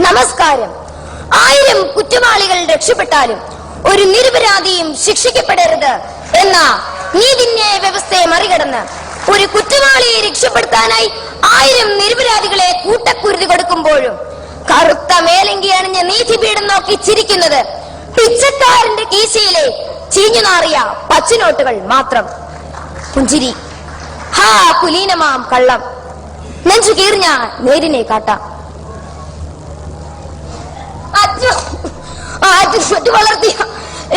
നമസ്കാരം. 1000 കുറ്റവാളികൾ രക്ഷപ്പെട്ടാലും ഒരു നിരപരാധിയും ശിക്ഷിക്കപ്പെടരുത് എന്ന നീതിന്യായ വ്യവസ്ഥയെ മറികടന്ന് ഒരു കുറ്റവാളിയെ രക്ഷപ്പെടുത്താനായി 1000 നിരപരാധികളെ കൂട്ടക്കുരുതി കൊടുക്കുമ്പോഴും കറുത്ത മേലങ്കി അണിഞ്ഞ നീതിപീഠം നോക്കി ചിരിക്കുന്നത് പിച്ചക്കാരന്റെ കീശയിലെ ചീഞ്ഞു നാറിയ പച്ചനോട്ടുകൾ മാത്രം. പുഞ്ചിരി. ഹാ കുലീനമാം കള്ളം, നെഞ്ചു കീറിഞ്ഞ നേരിനെ കാട്ടാം. വളർത്തിയ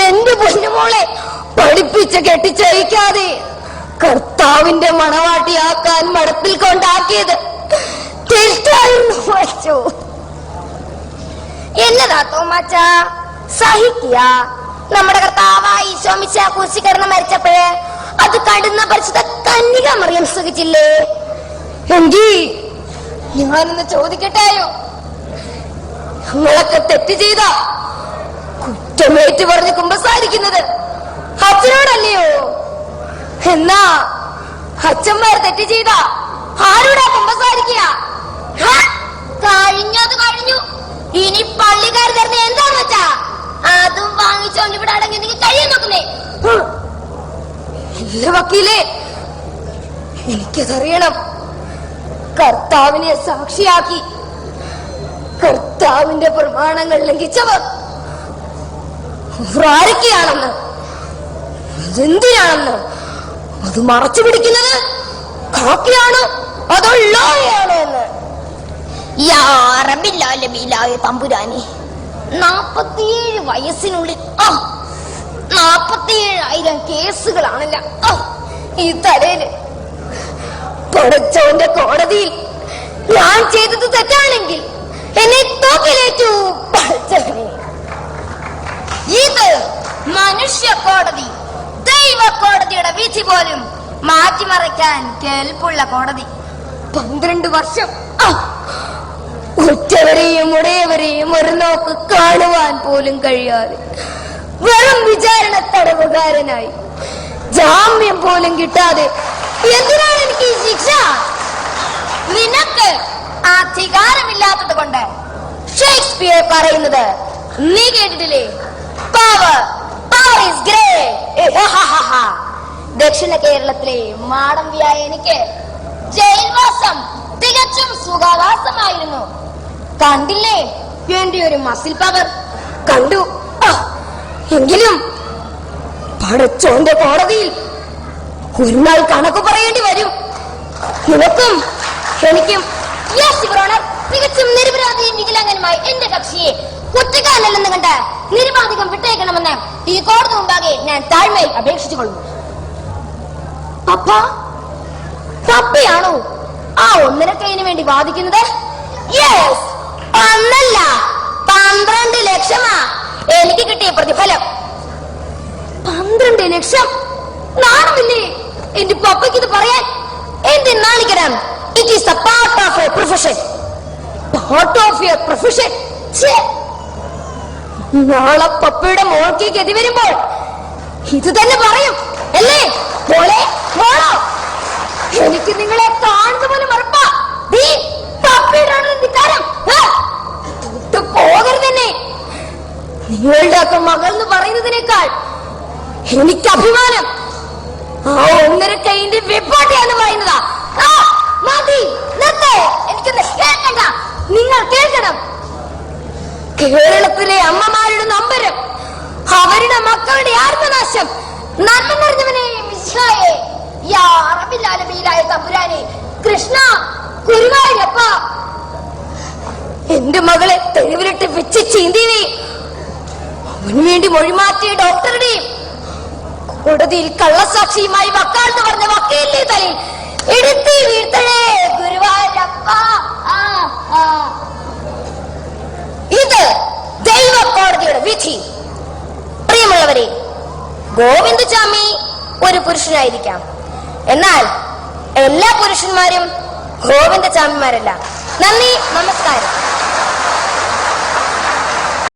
എന്റെ പൊന്നുമോളെ പഠിപ്പിച്ച് കെട്ടിച്ചയക്കാതെ കർത്താവിന്റെ മണവാട്ടിയാക്കാൻ മടത്തിൽ കൊണ്ടാക്കിയത് തെറ്റായിരുന്നു. എന്നതാ തോമാച്ച സഹിക്കുക. നമ്മുടെ കർത്താവായി ഈശോമിശ കുരിശിൽ കിടന്ന് മരിച്ചപ്പോഴേ അത് കടുന്ന പരിശുദ്ധ കന്യക മറിയം സുഖിച്ചില്ലേ? എങ്കിൽ ഞാനൊന്ന് ചോദിക്കട്ടെയോ, നിങ്ങളൊക്കെ തെറ്റ് ചെയ്ത കുറ്റമേറ്റ് പറഞ്ഞ് കുമ്പസാരിക്കുന്നത് അച്ഛനോടല്ലയോ? എന്നാ അച്ഛന്മാർ തെറ്റ് ചെയ്ത ആരോടാ കുമ്പസാരിക്കുക? കഴിഞ്ഞത് കഴിഞ്ഞു. ഇനി പള്ളിക്കാർ തരുന്ന എന്താന്ന് വെച്ചാ അതും വാങ്ങിച്ചോണ്ട് ഇവിടെ അടങ്ങി നിങ്ങൾ കഴിയാൻ നോക്കുന്നേ. ഇല്ല വക്കീലേ, എനിക്കതറിയണം. കർത്താവിനെ സാക്ഷിയാക്കി കർത്താവിന്റെ പ്രമാണങ്ങൾ ലംഘിച്ചവർ ആരൊക്കെയാണെന്ന്, എന്തിനാണെന്ന്, അത് മറച്ചു പിടിക്കുന്നത് കാക്കയാണോ അതോ ലായയാണോ എന്ന്. തമ്പുരാനെ, 47 വയസ്സിനുള്ളിൽ 47,000 കേസുകളാണല്ല ഈ തലയില്. പടച്ചവന്റെ കോടതിയിൽ ഞാൻ ചെയ്തത് തെറ്റാണെങ്കിൽ എന്നെ തോക്കിലേറ്റു. ഇത് മനുഷ്യ കോടതി, ദൈവ കോടതിയുടെ വിധി പോലും മാറ്റിമറിക്കാൻ കേൾപ്പുള്ള കോടതി. 12 വർഷം ഉറ്റവരെയും ഉടയവരെയും ഒരു നോക്ക് കാണുവാൻ പോലും കഴിയാതെ വെറും വിചാരണ തടവുകാരനായി ജാമ്യം പോലും കിട്ടാതെ എന്തിനാണ് എനിക്ക് ഈ ശിക്ഷ? നിനക്ക് അധികാരമില്ലാത്തത് കൊണ്ട് ഷേക്സ്പിയർ പറയുന്നത് നീ കേട്ടിട്ടില്ലേ? Power is great. ദക്ഷിണ കേരളത്തിലെ മാടമ്പിയായ എനിക്ക് ജയിൽവാസം തികച്ചും സുഖവാസമായിരുന്നു. കണ്ടില്ലേ എന്റെ ഒരു മസിൽ പവർ? കണ്ടു. എങ്കിലും പടച്ചോന്റെ കോടതിയിൽ ഒരു നാൾ കണക്ക് പറയേണ്ടി വരും. നിനക്കും എനിക്കും. തികച്ചും നിരപരാധിയും വികലാംഗനുമായി എന്റെ കക്ഷിയെ കുറ്റക്കാരനല്ലെന്ന് കണ്ട് നിരുപാധികം വിട്ടേക്കണമെന്ന് ഈ കോടതി മുമ്പാകെ ഞാൻ താഴ്മയിൽ അപേക്ഷിച്ചു കൊള്ളുന്നു. പപ്പയാണോ ആ 1.5 കൈന് വേണ്ടി വാദിക്കുന്നത്? യെസ്, 1 അല്ല 12 ലക്ഷമാ എനിക്ക് കിട്ടിയ പ്രതിഫലം. 12 ലക്ഷം! നാണമില്ലേ എന്റെ പപ്പയ്ക്ക് ഇത് പറയാൻ? എന്ത് നാണിക്കണം? It is a part of a profession. Part of your profession. നാളെ പപ്പയുടെ മോൾക്ക് ഗതി വരുമ്പോൾ ഇത് തന്നെ പറയും അല്ലേ? മോളെ, മോളോ, എനിക്ക് നിങ്ങളെ കാണുന്ന പോലെ മറപ്പാ. പോകരുതെന്നെ. നിങ്ങളുടെ ഒക്കെ മകൾ എന്ന് പറയുന്നതിനേക്കാൾ എനിക്ക് അഭിമാനം ആ 1.5 കൈന്റെ വെപ്പാട്ടിയാന്ന് പറയുന്നതാ. മതി, എനിക്കൊന്ന് കേൾക്കണ്ട. നിങ്ങൾ കേൾക്കണം. കേരളത്തിലെ അമ്മമാരുടെ നമ്പരം, അവരുടെ മക്കളുടെ ആത്മനാശം, നന്മ നിറഞ്ഞവനെ മിശിഹായേ, യാ റബ്ബിൽ ആലമീനായ തമ്പുരാനെ, കൃഷ്ണ, ഗുരുവായൂരപ്പ, എന്റെ മകളെ തെരുവിലിട്ട് വെച്ച് ചീന്തിയെ അവന് വേണ്ടി മൊഴിമാറ്റിയ ഡോക്ടറുടെയും കോടതിയിൽ കള്ളസാക്ഷിയുമായി വക്കാലത്ത് പറഞ്ഞ വക്കീലിന്റെ തലയിൽ എടുത്തി വീഴ്ത്തണേ ഗുരുവായൂരപ്പ. ഇത് ദൈവ കോടതിയുടെ വിധി. പ്രിയമുള്ളവരെ, ഗോവിന്ദചാമി ഒരു പുരുഷനായിരിക്കാം, എന്നാൽ എല്ലാ പുരുഷന്മാരും ഗോവിന്ദചാമിമാരല്ല. നന്ദി.